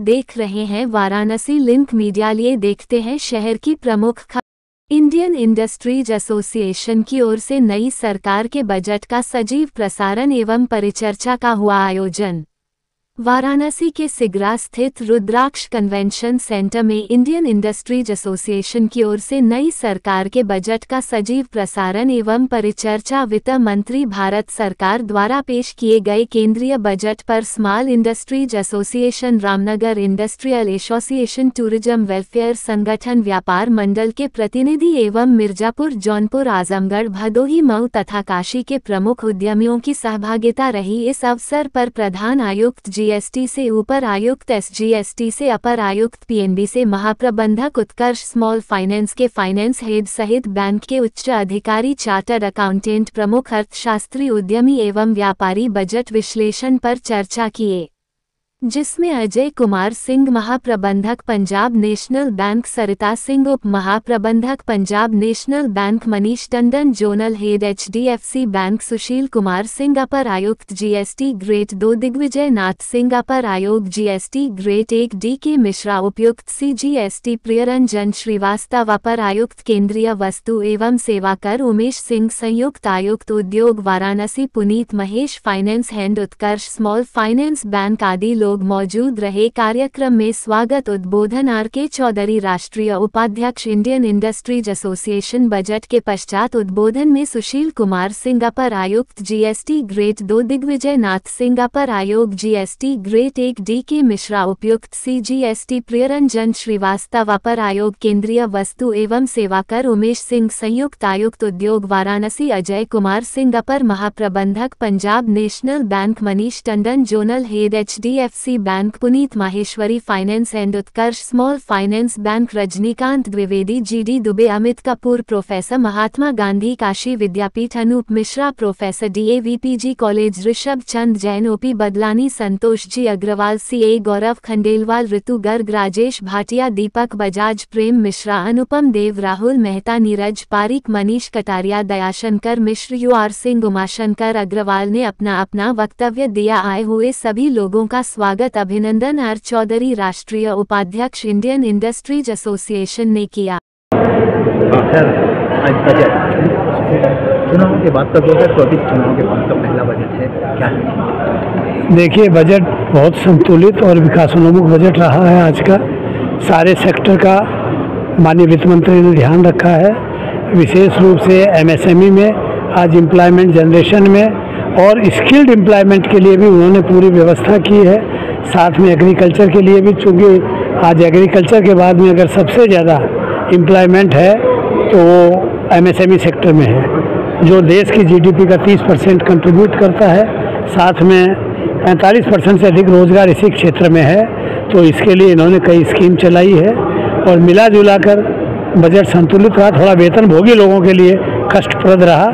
देख रहे हैं वाराणसी लिंक मीडिया। लिए देखते हैं शहर की प्रमुख खबर। इंडियन इंडस्ट्रीज एसोसिएशन की ओर से नई सरकार के बजट का सजीव प्रसारण एवं परिचर्चा का हुआ आयोजन। वाराणसी के सिगरा स्थित रुद्राक्ष कन्वेंशन सेंटर में इंडियन इंडस्ट्रीज एसोसिएशन की ओर से नई सरकार के बजट का सजीव प्रसारण एवं परिचर्चा वित्त मंत्री भारत सरकार द्वारा पेश किए गए केंद्रीय बजट पर small industries association, Ramnagar industrial association, tourism welfare संगठन, व्यापार मंडल के प्रतिनिधि एवं मिर्जापुर, जौनपुर, आजमगढ़, भदोही, मऊ तथा काशी के प्रमुख उद्यमियों की सहभागिता रही। इस अवसर पर प्रधान आयुक्त जीएसटी से अपर आयुक्त, एसजीएसटी से अपर आयुक्त, पीएनबी से महाप्रबंधक, उत्कर्ष स्मॉल फाइनेंस के फाइनेंस हेड सहित बैंक के उच्च अधिकारी, चार्टर्ड अकाउंटेंट, प्रमुख अर्थशास्त्री, उद्यमी एवं व्यापारी बजट विश्लेषण पर चर्चा किए, जिसमें अजय कुमार सिंह महाप्रबंधक पंजाब नेशनल बैंक, सरिता सिंह उप महाप्रबंधक Punjab national bank, Manish Tandon zonal head HDFC Bank, Sushil Kumar Singh अपर आयुक्त जीएसटी ग्रेड 2, दिग्विजय नाथ सिंह अपर आयोग जीएसटी ग्रेड 1, डीके मिश्रा उपायुक्त सीजीएसटी, प्रियरंजन श्रीवास्तव अपर आयुक्त केंद्रीय वस्तु एवं सेवा कर, उमेश सिंह संयुक्त आयुक्त उद्योग वाराणसी, पुनीत महेश फाइनेंस हैंड, उत्कर्ष स्मॉल फाइनेंस बैंक आदि लोग मौजूद रहे। कार्यक्रम में स्वागत उद्बोधन आर.के. चौधरी, राष्ट्रीय उपाध्यक्ष इंडियन इंडस्ट्रीज एसोसिएशन। बजट के पश्चात उद्बोधन में सुशील कुमार सिंह अपर आयुक्त जीएसटी ग्रेड 2, दिग्विजय नाथ सिंह अपर आयोग जीएसटी ग्रेड 1, डीके मिश्रा उपायुक्त सीजीएसटी, प्रियरंजन श्रीवास्तव अपर आयोग केंद्रीय वस्तु एवं सेवा कर, उमेश सिंह संयुक्त आयुक्त उद्योग वाराणसी, अजय कुमार सिंह अपर महाप्रबंधक Punjab national bank, Manish Tandon zonal head HDFC bank, Puneet Maheshwari finance and Utkarsh small finance bank, Rajnikant Dwivedi, GD Dubey, Amit Kapoor, professor Mahatma Gandhi Kashi Vidyapith, Anoop Mishra professor DAV PG college, Rishabh Chand Jain, OP Badlani, Santosh ji Agarwal, CA Gaurav Khandelwal, Ritu Garg, Rajesh Bhatia, Deepak Bajaj, Prem Mishra, Anupam Dev, Rahul Mehta, Neeraj Pareek, Manish Kataria, Dayashankar Mishra, UR Singh, Umashankar Agarwal ने अपना अपना वक्तव्य दिया। आए हुए सभी लोगों का स्वागत अभिनंदन आर चौधरी, राष्ट्रीय उपाध्यक्ष इंडियन इंडस्ट्रीज एसोसिएशन ने किया। चुनाव के बाद का 2024 चुनाव के बाद का पहला बजट है, क्या है? देखिए, बजट बहुत संतुलित और विकासोन्मुख बजट रहा है। आज का सारे सेक्टर का माननीय वित्त मंत्री ने ध्यान रखा है, विशेष रूप से एमएसएमई में, आज एम्प्लॉयमेंट जनरेशन में और स्किल्ड एम्प्लॉयमेंट के लिए भी उन्होंने पूरी व्यवस्था की है। साथ में एग्रीकल्चर के लिए भी, चूँकि आज एग्रीकल्चर के बाद में अगर सबसे ज़्यादा एम्प्लॉयमेंट है तो वो एमएसएमई सेक्टर में है, जो देश की जीडीपी का 30% कंट्रीब्यूट करता है। साथ में 45% से अधिक रोजगार इसी क्षेत्र में है, तो इसके लिए इन्होंने कई स्कीम चलाई है और मिला जुला कर बजट संतुलित रहा। थोड़ा वेतनभोगी लोगों के लिए कष्टप्रद रहा,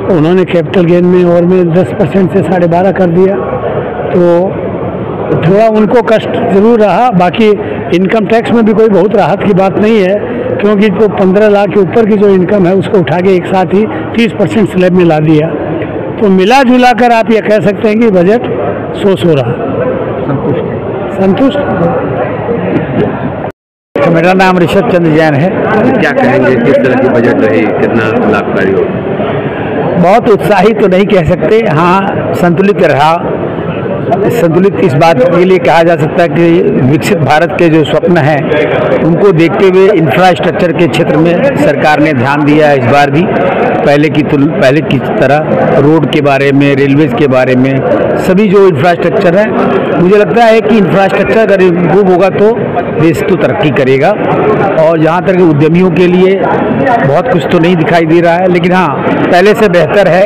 उन्होंने कैपिटल गेन में और में 10% से 12.5 कर दिया, तो थोड़ा उनको कष्ट जरूर रहा। बाकी इनकम टैक्स में भी कोई बहुत राहत की बात नहीं है, क्योंकि जो 15 लाख के ऊपर की जो इनकम है उसको उठा के एक साथ ही 30% स्लैब में ला दिया। तो मिला जुला कर आप ये कह सकते हैं कि बजट सो रहा। संतुष्ट। तो मेरा नाम ऋषभ चंद जैन है। क्या कहेंगे, किस तरह की बजट रही, कितना लाभकारी हो? बहुत उत्साहित तो नहीं कह सकते, हाँ संतुलित रहा। संतुलित इस बात के लिए कहा जा सकता है कि विकसित भारत के जो स्वप्न हैं उनको देखते हुए इंफ्रास्ट्रक्चर के क्षेत्र में सरकार ने ध्यान दिया है। इस बार भी पहले की तरह रोड के बारे में, रेलवेज के बारे में, सभी जो इंफ्रास्ट्रक्चर है, मुझे लगता है कि इंफ्रास्ट्रक्चर अगर इम्प्रूव होगा तो देश तो तरक्की करेगा। और जहाँ तक उद्यमियों के लिए बहुत कुछ तो नहीं दिखाई दे रहा है, लेकिन हाँ पहले से बेहतर है।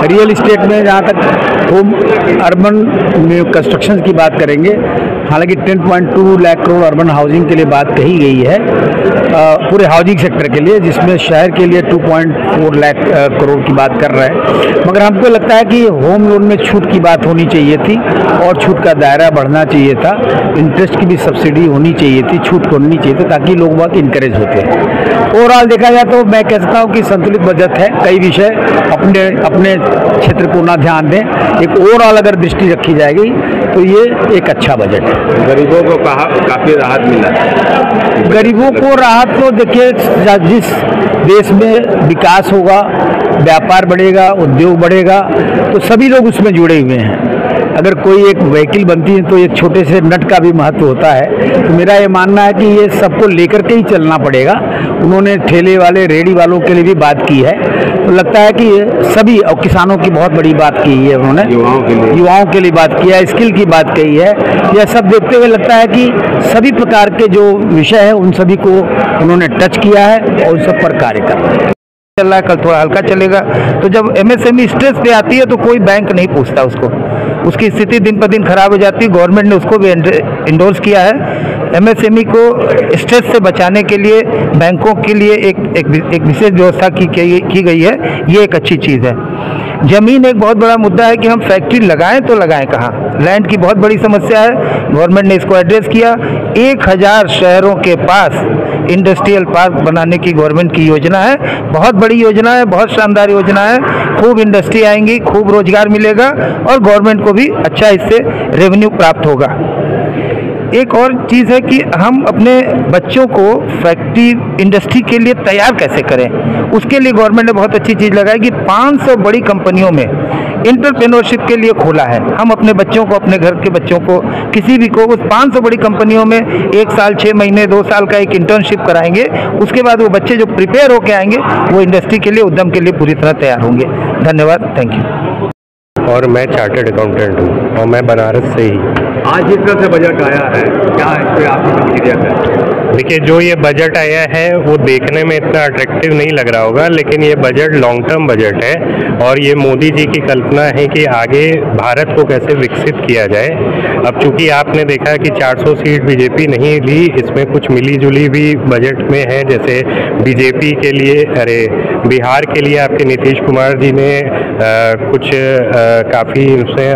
रियल इस्टेट में जहाँ तक होम अर्बन में कंस्ट्रक्शन की बात करेंगे, हालांकि 10.2 लाख करोड़ अर्बन हाउसिंग के लिए बात कही गई है, पूरे हाउसिंग सेक्टर के लिए, जिसमें शहर के लिए 2.4 लाख करोड़ की बात कर रहे हैं। मगर हमको लगता है कि होम लोन में छूट की बात होनी चाहिए थी और छूट का दायरा बढ़ना चाहिए था, इंटरेस्ट की भी सब्सिडी होनी चाहिए थी, छूट होनी चाहिए थी, ताकि लोग बहुत इंकरेज होते हैं। ओवरऑल देखा जाए तो मैं कह सकता हूँ कि संतुलित बजट है। कई विषय अपने क्षेत्र को ना ध्यान दें, एक ओवरऑल अगर दृष्टि रखी जाएगी तो ये एक अच्छा बजट है। गरीबों को काफ़ी राहत मिला है। गरीबों को राहत तो देखिए, जिस देश में विकास होगा, व्यापार बढ़ेगा, उद्योग बढ़ेगा, तो सभी लोग उसमें जुड़े हुए हैं। अगर कोई एक व्हीकल बनती है तो एक छोटे से नट का भी महत्व होता है। तो मेरा ये मानना है कि ये सबको लेकर के ही चलना पड़ेगा। उन्होंने ठेले वाले, रेहड़ी वालों के लिए भी बात की है, तो लगता है कि सभी, और किसानों की बहुत बड़ी बात की है उन्होंने, युवाओं के लिए बात किया है, स्किल की बात कही है। यह सब देखते हुए लगता है कि सभी प्रकार के जो विषय है उन सभी को उन्होंने टच किया है और उन सब पर कार्य कर रहे हैं। चल रहा है, कल थोड़ा हल्का चलेगा। तो जब एमएसएमई स्ट्रेस पे आती है तो कोई बैंक नहीं पूछता उसको, उसकी स्थिति दिन पर दिन खराब हो जाती है। गवर्नमेंट ने उसको भी इंडोर्स किया है। एमएसएमई को स्ट्रेस से बचाने के लिए बैंकों के लिए एक विशेष व्यवस्था की गई है। ये एक अच्छी चीज़ है। जमीन एक बहुत बड़ा मुद्दा है कि हम फैक्ट्री लगाएं तो लगाएं कहाँ, लैंड की बहुत बड़ी समस्या है। गवर्नमेंट ने इसको एड्रेस किया। 1000 शहरों के पास इंडस्ट्रियल पार्क बनाने की गवर्नमेंट की योजना है। बहुत बड़ी योजना है, बहुत शानदार योजना है। खूब इंडस्ट्री आएंगी, खूब रोजगार मिलेगा और गवर्नमेंट को भी अच्छा इससे रेवेन्यू प्राप्त होगा। एक और चीज़ है कि हम अपने बच्चों को फैक्ट्री इंडस्ट्री के लिए तैयार कैसे करें, उसके लिए गवर्नमेंट ने बहुत अच्छी चीज़ लगाई कि 500 बड़ी कंपनियों में एंटरप्रेन्योरशिप के लिए खोला है। हम अपने बच्चों को, अपने घर के बच्चों को, किसी भी को उस 500 बड़ी कंपनियों में 1 साल, 6 महीने, 2 साल का एक इंटर्नशिप कराएंगे। उसके बाद वो बच्चे जो प्रिपेयर होके आएंगे वो इंडस्ट्री के लिए, उद्यम के लिए पूरी तरह तैयार होंगे। धन्यवाद, थैंक यू। और मैं चार्टर्ड अकाउंटेंट हूँ और मैं बनारस से ही। आज जिस तरह से बजट आया है, क्या इस पर आपकी प्रतिक्रिया है? देखिए, जो ये बजट आया है वो देखने में इतना अट्रैक्टिव नहीं लग रहा होगा, लेकिन ये बजट लॉन्ग टर्म बजट है और ये मोदी जी की कल्पना है कि आगे भारत को कैसे विकसित किया जाए। अब चूंकि आपने देखा कि 400 सीट बीजेपी नहीं ली, इसमें कुछ मिली जुली भी बजट में है। जैसे बीजेपी के लिए, बिहार के लिए आपके नीतीश कुमार जी ने कुछ काफ़ी उसमें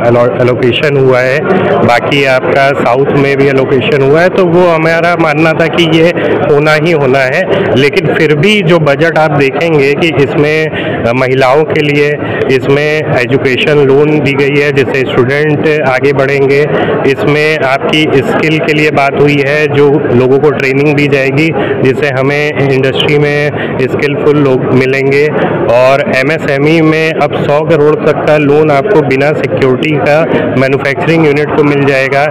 एलोकेशन हुआ है। बाकी आपका साउथ में भी एलोकेशन हुआ है। तो वो हमारा मानना था कि ये होना ही होना है। लेकिन फिर भी जो बजट आप देखेंगे कि इसमें महिलाओं के लिए इसमें एजुकेशन लोन दी गई है, जिससे स्टूडेंट आगे बढ़ेंगे। इसमें आपकी स्किल के लिए बात हुई है, जो लोगों को ट्रेनिंग दी जाएगी जिससे हमें इंडस्ट्री में स्किलफुल लोग मिलेंगे। और एमएसएमई में अब 100 करोड़ तक का लोन आपको बिना सिक्योरिटी का मैन्युफैक्चरिंग यूनिट को मिल जाएगा।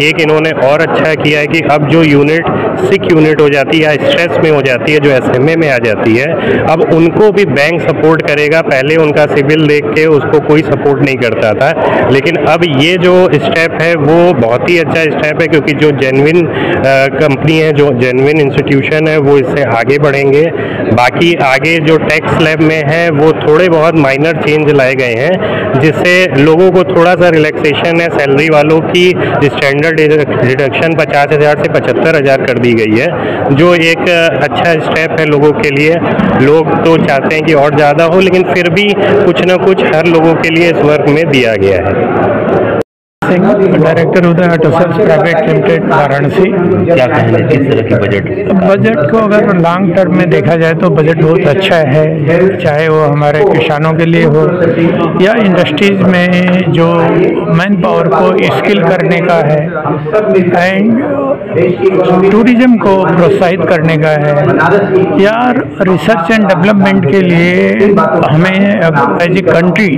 एक इन्होंने और अच्छा किया है कि अब जो यूनिट सिक यूनिट हो जाती है या स्ट्रेस में हो जाती है, जो एसएमए में आ जाती है, अब उनको भी बैंक सपोर्ट करेगा। पहले उनका सिविल देख के उसको कोई सपोर्ट नहीं करता था, लेकिन अब ये जो स्टेप है वो बहुत ही अच्छा स्टेप है, क्योंकि जो जेन्युइन कंपनी है, जो जेन्युइन इंस्टीट्यूशन है, वो इससे आगे बढ़ेंगे। बाकी आगे जो टैक्स स्लैब में है वो थोड़े बहुत माइनर चेंज लाए गए हैं, जिससे लोगों को थोड़ा सा रिलैक्सेशन है। सैलरी वालों की स्टैंडर्ड डिडक्शन 50,000 से 75,000 कर दी गई है, जो एक अच्छा स्टेप है लोगों के लिए। लोग तो चाहते हैं कि और ज़्यादा हो, लेकिन फिर भी कुछ ना कुछ हर लोगों के लिए इस वर्क में दिया गया है। Director Uday auto sales private limited, Varanasi. क्या कहेंगे किस तरह की बजट को अगर लॉन्ग टर्म में देखा जाए तो बजट बहुत अच्छा है, चाहे वो हमारे किसानों के लिए हो या इंडस्ट्रीज में जो मैन पावर को स्किल करने का है, एंड टूरिज्म को प्रोत्साहित करने का है, या रिसर्च एंड डेवलपमेंट के लिए हमें एज ए कंट्री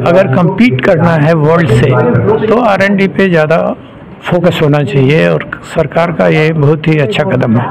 अगर compete करना है वर्ल्ड से तो R&D पे ज़्यादा फोकस होना चाहिए, और सरकार का ये बहुत ही अच्छा कदम है।